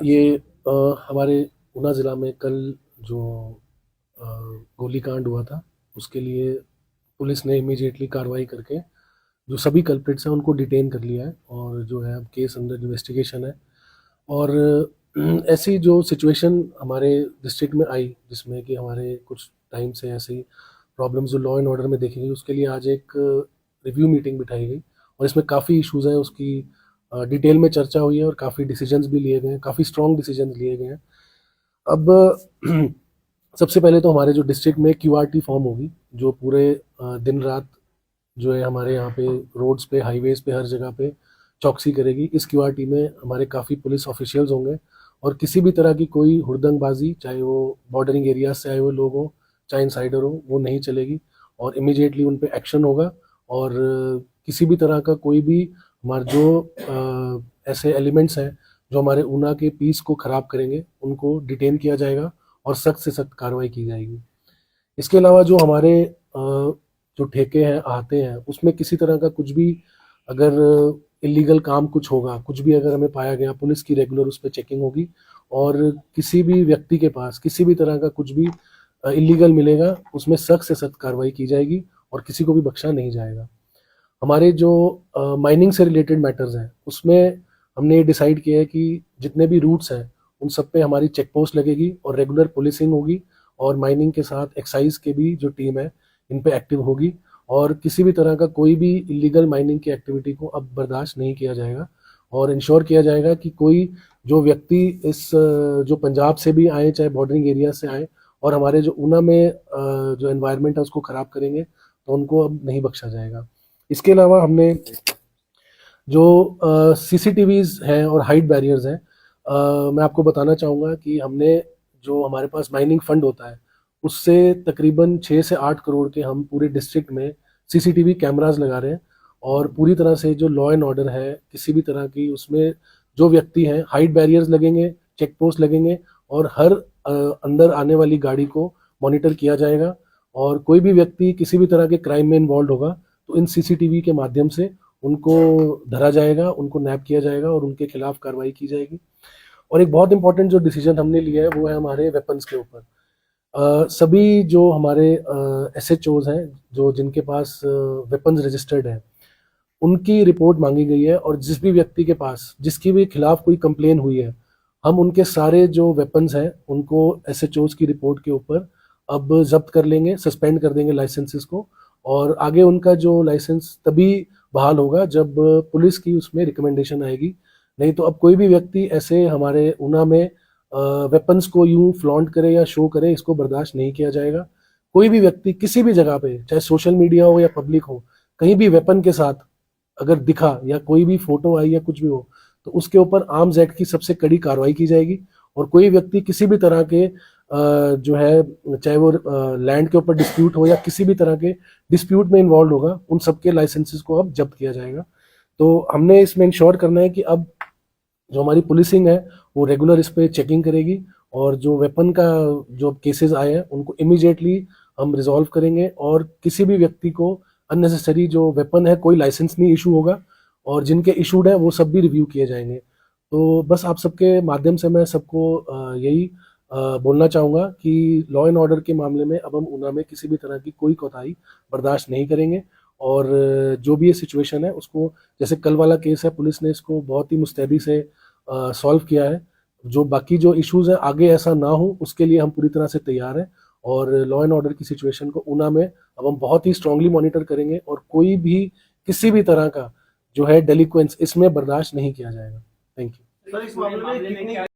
ये हमारे ऊना ज़िला में कल जो गोलीकांड हुआ था, उसके लिए पुलिस ने इमीडिएटली कार्रवाई करके जो सभी कल्प्रिट्स हैं उनको डिटेन कर लिया है और जो है अब केस अंडर इन्वेस्टिगेशन है। और ऐसी जो सिचुएशन हमारे डिस्ट्रिक्ट में आई, जिसमें कि हमारे कुछ टाइम से ऐसी प्रॉब्लम्स जो लॉ एंड ऑर्डर में देखी गई, उसके लिए आज एक रिव्यू मीटिंग बिठाई गई और इसमें काफ़ी इश्यूज़ हैं, उसकी डिटेल में चर्चा हुई है और काफ़ी डिसीजंस भी लिए गए हैं, काफ़ी स्ट्रॉन्ग डिसीजंस लिए गए हैं। अब सबसे पहले तो हमारे जो डिस्ट्रिक्ट में क्यूआरटी फॉर्म होगी, जो पूरे दिन रात जो है हमारे यहाँ पे रोड्स पे, हाईवेज पे, हर जगह पे चौकसी करेगी। इस क्यूआरटी में हमारे काफ़ी पुलिस ऑफिशियल्स होंगे और किसी भी तरह की कोई हुड़दंगबाजी, चाहे वो बॉर्डरिंग एरियाज से आए हुए लोग हों, चाहे इनसाइडर हो, वो नहीं चलेगी और इमीडिएटली उन पे एक्शन होगा। और किसी भी तरह का कोई भी हमारे जो ऐसे एलिमेंट्स हैं जो हमारे ऊना के पीस को ख़राब करेंगे, उनको डिटेन किया जाएगा और सख्त से सख्त कार्रवाई की जाएगी। इसके अलावा जो हमारे जो ठेके हैं आते हैं, उसमें किसी तरह का कुछ भी अगर इलीगल काम कुछ होगा, कुछ भी अगर हमें पाया गया, पुलिस की रेगुलर उस पर चेकिंग होगी और किसी भी व्यक्ति के पास किसी भी तरह का कुछ भी इलीगल मिलेगा, उसमें सख्त से सख्त कार्रवाई की जाएगी और किसी को भी बख्शा नहीं जाएगा। हमारे जो माइनिंग से रिलेटेड मैटर्स हैं, उसमें हमने ये डिसाइड किया है कि जितने भी रूट्स हैं उन सब पे हमारी चेक पोस्ट लगेगी और रेगुलर पुलिसिंग होगी और माइनिंग के साथ एक्साइज के भी जो टीम है इन पे एक्टिव होगी और किसी भी तरह का कोई भी इलीगल माइनिंग की एक्टिविटी को अब बर्दाश्त नहीं किया जाएगा और इंश्योर किया जाएगा कि कोई जो व्यक्ति इस जो पंजाब से भी आए, चाहे बॉर्डरिंग एरिया से आए और हमारे जो ऊना में जो एनवायरनमेंट है उसको ख़राब करेंगे, तो उनको अब नहीं बख्शा जाएगा। इसके अलावा हमने जो सीसीटीवीज हैं और हाइट बैरियर्स हैं, मैं आपको बताना चाहूँगा कि हमने जो हमारे पास माइनिंग फंड होता है, उससे तकरीबन 6 से 8 करोड़ के हम पूरे डिस्ट्रिक्ट में सीसीटीवी कैमरास लगा रहे हैं और पूरी तरह से जो लॉ एंड ऑर्डर है, किसी भी तरह की उसमें जो व्यक्ति हैं, हाइट बैरियर्स लगेंगे, चेक पोस्ट लगेंगे और हर अंदर आने वाली गाड़ी को मॉनिटर किया जाएगा और कोई भी व्यक्ति किसी भी तरह के क्राइम में इन्वॉल्व होगा तो इन सीसीटीवी के माध्यम से उनको धरा जाएगा, उनको नैप किया जाएगा और उनके खिलाफ कार्रवाई की जाएगी। और एक बहुत इंपॉर्टेंट जो डिसीजन हमने लिया है वो है हमारे वेपन्स के ऊपर। सभी जो हमारे एसएचओज हैं, जो जिनके पास वेपन्स रजिस्टर्ड है, उनकी रिपोर्ट मांगी गई है और जिस भी व्यक्ति के पास, जिसकी भी खिलाफ कोई कंप्लेन हुई है, हम उनके सारे जो वेपन्स हैं उनको एसएचओज की रिपोर्ट के ऊपर अब जब्त कर लेंगे, सस्पेंड कर देंगे लाइसेंसेस को और आगे उनका जो लाइसेंस तभी बहाल होगा जब पुलिस की उसमें रिकमेंडेशन आएगी। नहीं तो अब कोई भी व्यक्ति ऐसे हमारे ऊना में वेपन्स को यूं फ्लॉन्ट करे या शो करे, इसको बर्दाश्त नहीं किया जाएगा। कोई भी व्यक्ति किसी भी जगह पे, चाहे सोशल मीडिया हो या पब्लिक हो, कहीं भी वेपन के साथ अगर दिखा या कोई भी फोटो आई या कुछ भी हो, तो उसके ऊपर आर्म्स एक्ट की सबसे कड़ी कार्रवाई की जाएगी और कोई व्यक्ति किसी भी तरह के जो है, चाहे वो लैंड के ऊपर डिस्प्यूट हो या किसी भी तरह के डिस्प्यूट में इन्वॉल्व होगा, उन सबके लाइसेंसेस को अब जब्त किया जाएगा। तो हमने इसमें इंश्योर करना है कि अब जो हमारी पुलिसिंग है वो रेगुलर इस पे चेकिंग करेगी और जो वेपन का जो केसेस आए हैं उनको इमीडिएटली हम रिजॉल्व करेंगे और किसी भी व्यक्ति को अननेसेसरी जो वेपन है, कोई लाइसेंस नहीं इशू होगा और जिनके इशूड है वो सब भी रिव्यू किए जाएंगे। तो बस आप सबके माध्यम से मैं सबको यही बोलना चाहूँगा कि लॉ एंड ऑर्डर के मामले में अब हम ऊना में किसी भी तरह की कोई कोताही बर्दाश्त नहीं करेंगे और जो भी ये सिचुएशन है उसको, जैसे कल वाला केस है, पुलिस ने इसको बहुत ही मुस्तैदी से सॉल्व किया है। जो बाकी जो इश्यूज हैं आगे ऐसा ना हो, उसके लिए हम पूरी तरह से तैयार हैं और लॉ एंड ऑर्डर की सिचुएशन को ऊना में अब हम बहुत ही स्ट्रांगली मॉनिटर करेंगे और कोई भी किसी भी तरह का जो है डेलिक्वेंस इसमें बर्दाश्त नहीं किया जाएगा। Thank you.